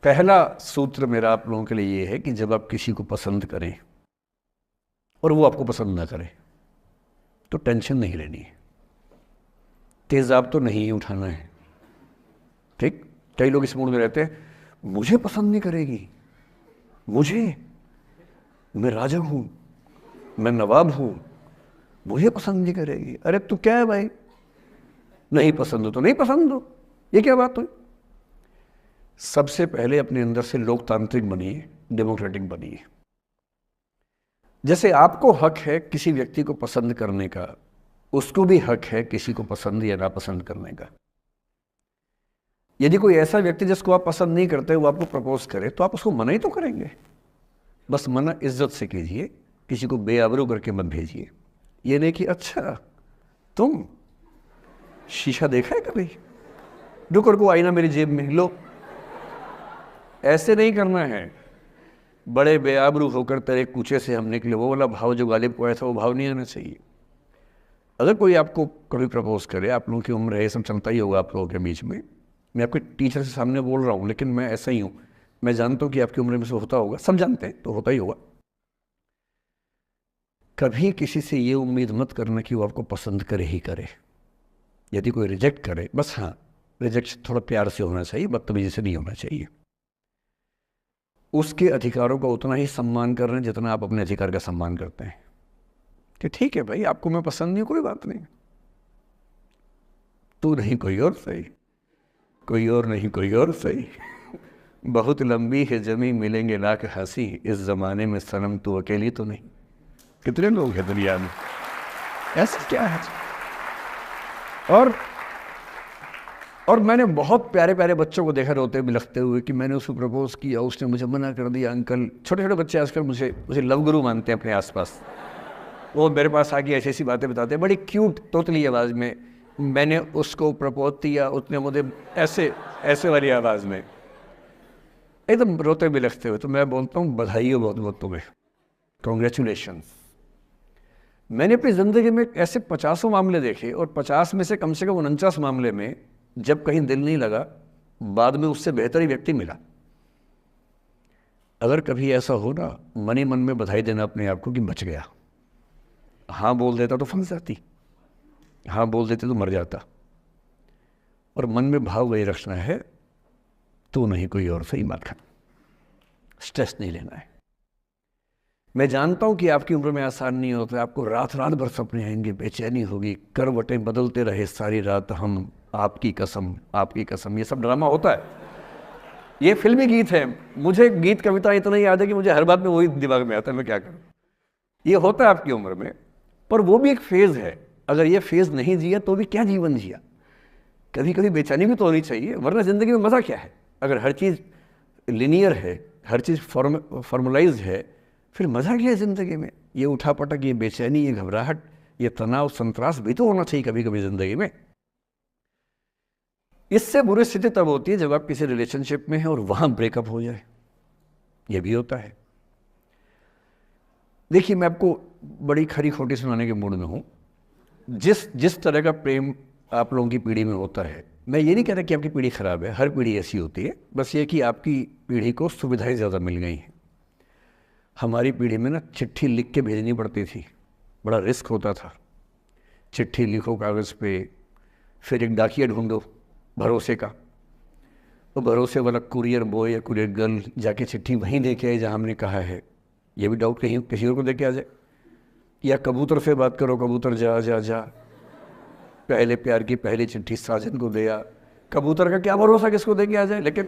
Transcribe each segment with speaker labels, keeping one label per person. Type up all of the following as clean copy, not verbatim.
Speaker 1: पहला सूत्र मेरा आप लोगों के लिए ये है कि जब आप किसी को पसंद करें और वो आपको पसंद ना करे तो टेंशन नहीं लेनी है, तेजाब तो नहीं उठाना है। ठीक, कई लोग इस मूड में रहते हैं, मुझे पसंद नहीं करेगी, मैं राजा हूं, मैं नवाब हूं, मुझे पसंद नहीं करेगी। अरे तू क्या है भाई, नहीं पसंद हो तो नहीं पसंद हो, ये क्या बात हुई? सबसे पहले अपने अंदर से लोकतांत्रिक बनिए, डेमोक्रेटिक बनिए। जैसे आपको हक है किसी व्यक्ति को पसंद करने का, उसको भी हक है किसी को पसंद या नापसंद करने का। यदि कोई ऐसा व्यक्ति जिसको आप पसंद नहीं करते वो आपको प्रपोज करे तो आप उसको मना ही तो करेंगे। बस मना इज्जत से कीजिए, किसी को बेआबरू करके मत भेजिए। ये नहीं कि अच्छा तुम शीशा देखा है कभी, रुको रुको आईना मेरी जेब में लो, ऐसे नहीं करना है। बड़े बेआबरू होकर तेरे कूचे से हम निकले, वो वाला भाव जो गालिब को आया था वो भाव नहीं आना चाहिए। अगर कोई आपको कभी प्रपोज करे, आप लोगों की उम्र है, ये सब चलता ही होगा आप लोगों के बीच में, मैं आपके टीचर से सामने बोल रहा हूँ लेकिन मैं ऐसा ही हूँ, मैं जानता हूँ कि आपकी उम्र में से होता होगा, सब जानते हैं तो होता ही होगा। कभी किसी से ये उम्मीद मत करना कि वो आपको पसंद करे ही करे। यदि कोई रिजेक्ट करे, बस हाँ रिजेक्ट थोड़ा प्यार से होना चाहिए, बदतमीजी से नहीं होना चाहिए। उसके अधिकारों का उतना ही सम्मान कर रहे हैं जितना आप अपने अधिकार का सम्मान करते हैं कि ठीक है भाई आपको मैं पसंद नहीं, कोई बात नहीं, तू नहीं कोई और सही, कोई और नहीं कोई और सही, बहुत लंबी है जमी मिलेंगे लाख हंसी, इस जमाने में सनम तू अकेली तो नहीं। कितने लोग हैं दुनिया में, ऐसा क्या है? और मैंने बहुत प्यारे प्यारे बच्चों को देखा रोते बिलखते हुए कि मैंने उसको प्रपोज किया, उसने मुझे मना कर दिया। अंकल, छोटे छोटे बच्चे आजकल मुझे लव गुरु मानते हैं अपने आसपास, वो मेरे पास आके ऐसी ऐसी बातें बताते हैं बड़ी क्यूट तोतली आवाज़ में, मैंने उसको प्रपोज किया, उसने मुझे ऐसे ऐसे वाली आवाज़ में एकदम रोते बिलखते हुए। तो मैं बोलता हूँ बधाई हो बहुत बहुत तुम्हें, कॉन्ग्रेचुलेशन। मैंने अपनी ज़िंदगी में ऐसे 50 मामले देखे और 50 में से कम 49 मामले में जब कहीं दिल नहीं लगा, बाद में उससे बेहतर ही व्यक्ति मिला। अगर कभी ऐसा हो ना, मन ही मन में बधाई देना अपने आप को कि बच गया। हाँ बोल देता तो फंस जाती, हाँ बोल देते तो मर जाता। और मन में भाव वही रखना है, तू नहीं कोई और सही बात कर, स्ट्रेस नहीं लेना है। मैं जानता हूं कि आपकी उम्र में आसान नहीं होता, आपको रात रात भर सपने आएंगे, बेचैनी होगी, करवटें बदलते रहे सारी रात हम, आपकी कसम आपकी कसम, ये सब ड्रामा होता है, ये फिल्मी गीत है। मुझे गीत कविता इतना ही याद है कि मुझे हर बात में वही दिमाग में आता है, मैं क्या करूं। ये होता है आपकी उम्र में, पर वो भी एक फेज़ है। अगर ये फेज़ नहीं जिया तो भी क्या जीवन जिया। कभी कभी बेचैनी भी तो होनी चाहिए, वरना ज़िंदगी में मज़ा क्या है। अगर हर चीज़ लिनियर है, हर चीज़ फॉर्मलाइज है, फिर मज़ा क्या है ज़िंदगी में। ये उठापटक, ये बेचैनी, ये घबराहट, ये तनाव संतरास भी तो होना चाहिए कभी कभी ज़िंदगी में। इससे बुरी स्थिति तब होती है जब आप किसी रिलेशनशिप में हैं और वहाँ ब्रेकअप हो जाए, ये भी होता है। देखिए मैं आपको बड़ी खरी खोटी सुनाने के मूड में हूँ। जिस तरह का प्रेम आप लोगों की पीढ़ी में होता है, मैं ये नहीं कह रहा कि आपकी पीढ़ी ख़राब है, हर पीढ़ी ऐसी होती है, बस ये कि आपकी पीढ़ी को सुविधाएं ज़्यादा मिल गई हैं। हमारी पीढ़ी में ना चिट्ठी लिख के भेजनी पड़ती थी, बड़ा रिस्क होता था। चिट्ठी लिखो कागज़ पे, फिर एक डाकिया ढूंढो भरोसे का, तो भरोसे वाला कुरियर बॉय या कुरियर गर्ल जाके चिट्ठी वहीं दे के आए जहाँ हमने कहा है। ये भी डाउट कहीं किसी और को दे के आ जाए। या कबूतर से बात करो, कबूतर जा जा जा, पहले प्यार की पहली चिट्ठी साजन को दिया। कबूतर का क्या भरोसा किसको दे के आ जाए। लेकिन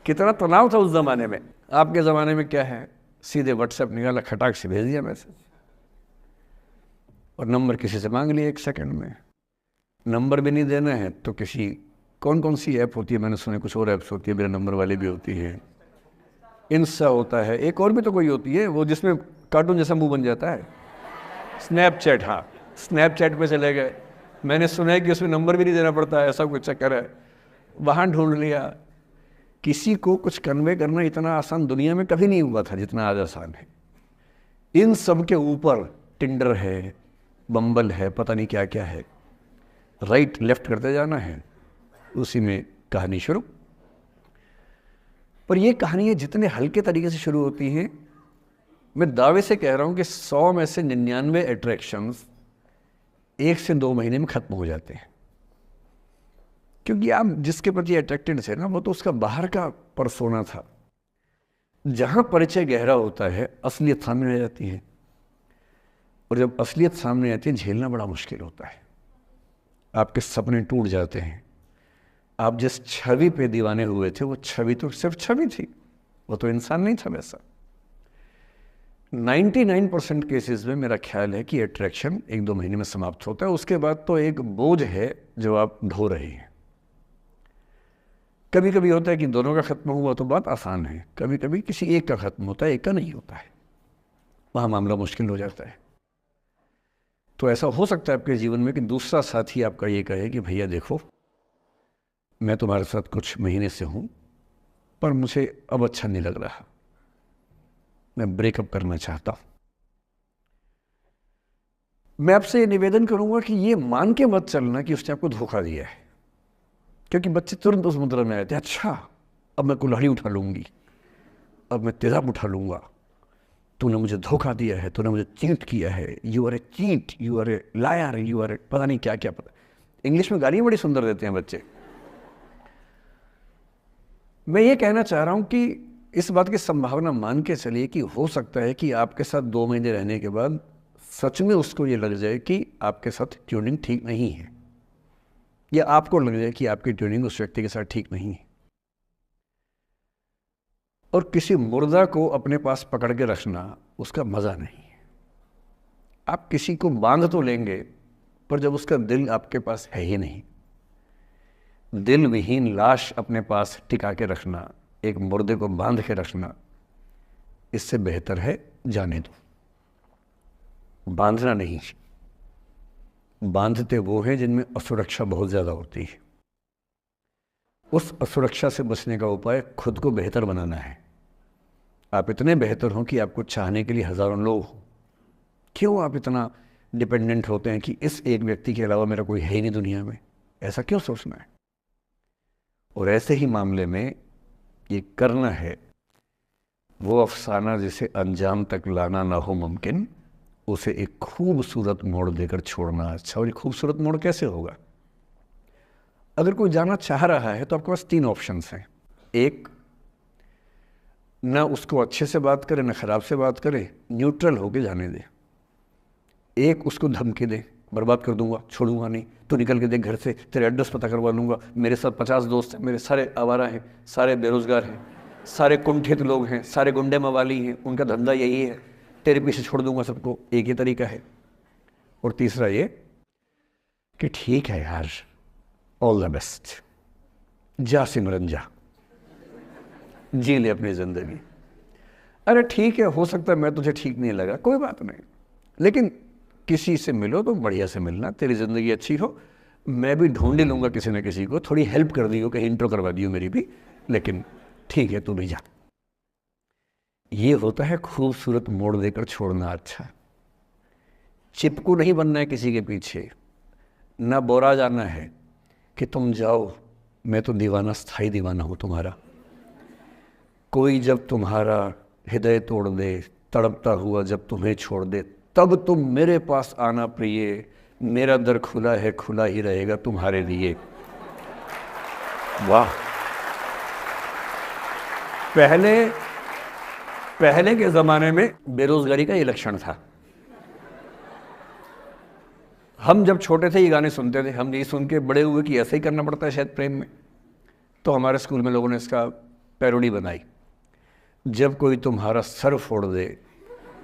Speaker 1: कितना तनाव था उस ज़माने में। आपके ज़माने में क्या है, सीधे व्हाट्सएप निकाला, खटाक से भेज दिया मैसेज, और नंबर किसी से मांग लिया 1 सेकंड में। नंबर भी नहीं देना है तो किसी, कौन कौन सी ऐप होती है, मैंने सुना कुछ और ऐप्स होती है, मेरा नंबर वाली भी होती है, इंस्टा होता है, एक और भी तो कोई होती है वो जिसमें कार्टून जैसा मुंह बन जाता है, स्नैपचैट। हाँ, स्नैपचैट पे चले गए, मैंने सुना है कि उसमें नंबर भी नहीं देना पड़ता है, ऐसा कुछ चक्कर है, वहाँ ढूंढ लिया। किसी को कुछ कन्वे करना इतना आसान दुनिया में कभी नहीं हुआ था जितना आज आसान है। इन सब के ऊपर टिंडर है, बम्बल है, पता नहीं क्या क्या है, राइट लेफ्ट करते जाना है, उसी में कहानी शुरू। और ये कहानियाँ जितने हल्के तरीके से शुरू होती हैं, मैं दावे से कह रहा हूँ कि 100 में से 99 अट्रैक्शंस 1 से 2 महीने में ख़त्म हो जाते हैं। क्योंकि आप जिसके प्रति अट्रैक्टेड थे ना, वो तो उसका बाहर का परसोना था। जहाँ परिचय गहरा होता है, असलियत सामने आ जाती है, और जब असलियत सामने आती है, झेलना बड़ा मुश्किल होता है। आपके सपने टूट जाते हैं। आप जिस छवि पे दीवाने हुए थे, वो छवि तो सिर्फ छवि थी, वो तो इंसान नहीं था वैसा। 99% केसेस में मेरा ख्याल है कि अट्रैक्शन 1-2 महीने में समाप्त होता है। उसके बाद तो एक बोझ है जो आप ढो रहे हैं। कभी कभी होता है कि दोनों का खत्म हुआ तो बात आसान है, कभी कभी किसी एक का खत्म होता है, एक का नहीं होता है, वहाँ मामला मुश्किल हो जाता है। तो ऐसा हो सकता है आपके जीवन में कि दूसरा साथी आपका ये कहे कि भैया देखो, मैं तुम्हारे साथ कुछ महीने से हूँ, पर मुझे अब अच्छा नहीं लग रहा, मैं ब्रेकअप करना चाहता हूँ। मैं आपसे ये निवेदन करूँगा कि ये मान के मत चलना कि उसने आपको धोखा दिया है, क्योंकि बच्चे तुरंत उस मुद्रा में आते हैं, अच्छा अब मैं कुल्हाड़ी उठा लूँगी, अब मैं तेजाब उठा लूँगा, तूने मुझे धोखा दिया है, तूने मुझे चीट किया है, you are a cheat, you are a liar, you are a पता नहीं क्या क्या। पता, इंग्लिश में गालियाँ बड़ी सुंदर देते हैं बच्चे। मैं ये कहना चाह रहा हूँ कि इस बात की संभावना मान के चलिए कि हो सकता है कि आपके साथ 2 महीने रहने के बाद सच में उसको ये लग जाए कि आपके साथ ट्यूनिंग ठीक नहीं है, या आपको लग जाए कि आपकी ट्यूनिंग उस व्यक्ति के साथ ठीक नहीं है। और किसी मुर्दा को अपने पास पकड़ के रखना उसका मज़ा नहीं है। आप किसी को बांध तो लेंगे, पर जब उसका दिल आपके पास है ही नहीं, दिल विहीन लाश अपने पास टिका के रखना, एक मुर्दे को बांध के रखना, इससे बेहतर है जाने दो। बांधना नहीं, बांधते वो हैं जिनमें असुरक्षा बहुत ज़्यादा होती है। उस असुरक्षा से बचने का उपाय खुद को बेहतर बनाना है। आप इतने बेहतर हों कि आपको चाहने के लिए हज़ारों लोग हों। क्यों आप इतना डिपेंडेंट होते हैं कि इस एक व्यक्ति के अलावा मेरा कोई है ही नहीं दुनिया में? ऐसा क्यों सोचना है? और ऐसे ही मामले में ये करना है वो अफसाना जिसे अंजाम तक लाना ना हो मुमकिन, उसे एक खूबसूरत मोड़ देकर छोड़ना अच्छा। और ये खूबसूरत मोड़ कैसे होगा? अगर कोई जाना चाह रहा है तो आपके पास 3 ऑप्शंस हैं। एक, ना उसको अच्छे से बात करे ना ख़राब से बात करे, न्यूट्रल होके जाने दे। एक, उसको धमकी दे, बर्बाद कर दूंगा, छोड़ूंगा नहीं, तो निकल के देख घर से, तेरे एड्रेस पता करवा लूँगा, मेरे साथ 50 दोस्त हैं, मेरे सारे आवारा हैं, सारे बेरोज़गार हैं, सारे कुंठित लोग हैं, सारे गुंडे मवाली हैं, उनका धंधा यही है, तेरे पीछे छोड़ दूंगा सबको। एक ही तरीका है। और तीसरा ये कि ठीक है यार, ऑल द बेस्ट, जा सिमरन जा, जी ले अपनी ज़िंदगी। अरे ठीक है, हो सकता है मैं तुझे ठीक नहीं लगा, कोई बात नहीं, लेकिन किसी से मिलो तो बढ़िया से मिलना, तेरी ज़िंदगी अच्छी हो। मैं भी ढूंढ ही लूँगा किसी न किसी को, थोड़ी हेल्प कर दियो, कहीं इंट्रो करवा दियो मेरी भी, लेकिन ठीक है तू भी जा। ये होता है खूबसूरत मोड़ देकर छोड़ना अच्छा। चिपकू नहीं बनना है किसी के पीछे, ना बोरा जाना है कि तुम जाओ, मैं तो दीवाना, स्थायी दीवाना हूँ तुम्हारा। कोई जब तुम्हारा हृदय तोड़ दे, तड़पता हुआ जब तुम्हें छोड़ दे, तब तुम मेरे पास आना प्रिय, मेरा दर खुला है, खुला ही रहेगा तुम्हारे लिए। वाह! पहले के ज़माने में बेरोज़गारी का ये लक्षण था। हम जब छोटे थे ये गाने सुनते थे, हम ये सुन के बड़े हुए कि ऐसा ही करना पड़ता है शायद प्रेम में। तो हमारे स्कूल में लोगों ने इसका पैरोडी बनाई। जब कोई तुम्हारा सर फोड़ दे,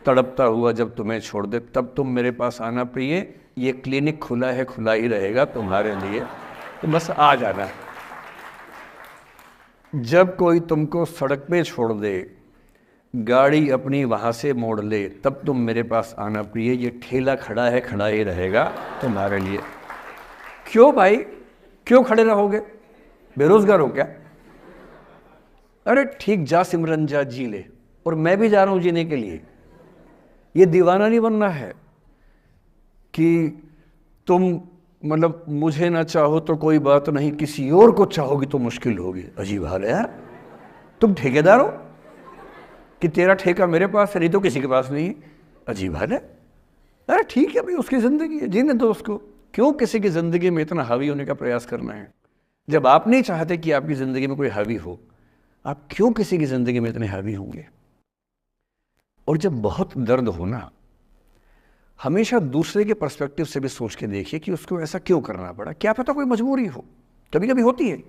Speaker 1: तड़पता हुआ जब तुम्हें छोड़ दे, तब तुम मेरे पास आना प्रिय, ये क्लिनिक खुला है, खुला ही रहेगा तुम्हारे लिए, तो बस आ जाना। जब कोई तुमको सड़क पे छोड़ दे, गाड़ी अपनी वहाँ से मोड़ ले, तब तुम मेरे पास आना प्रिय, ये ठेला खड़ा है, खड़ा ही रहेगा तुम्हारे लिए। क्यों भाई, क्यों खड़े रहोगे? बेरोजगार हो क्या? अरे ठीक, जा सिमरन जा, जी ले, और मैं भी जा रहा हूँ जीने के लिए। ये दीवाना नहीं बनना है कि तुम मतलब मुझे ना चाहो तो कोई बात नहीं, किसी और को चाहोगी तो मुश्किल होगी। अजीब हाल है यार। तुम ठेकेदार हो कि तेरा ठेका मेरे पास है, नहीं तो किसी के पास नहीं है। अजीब है ना। अरे ठीक है भाई, उसकी ज़िंदगी है, जीने दो उसको। क्यों किसी की ज़िंदगी में इतना हावी होने का प्रयास करना है? जब आप नहीं चाहते कि आपकी ज़िंदगी में कोई हावी हो, आप क्यों किसी की ज़िंदगी में इतने हावी होंगे? और जब बहुत दर्द हो ना, हमेशा दूसरे के पर्सपेक्टिव से भी सोच के देखिए कि उसको ऐसा क्यों करना पड़ा। क्या पता कोई मजबूरी हो, कभी कभी होती है।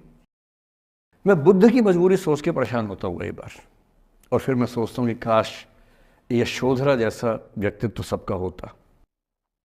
Speaker 1: मैं बुद्ध की मजबूरी सोच के परेशान होता हूँ कई बार, और फिर मैं सोचता हूँ कि काश यशोधरा जैसा व्यक्तित्व सबका होता।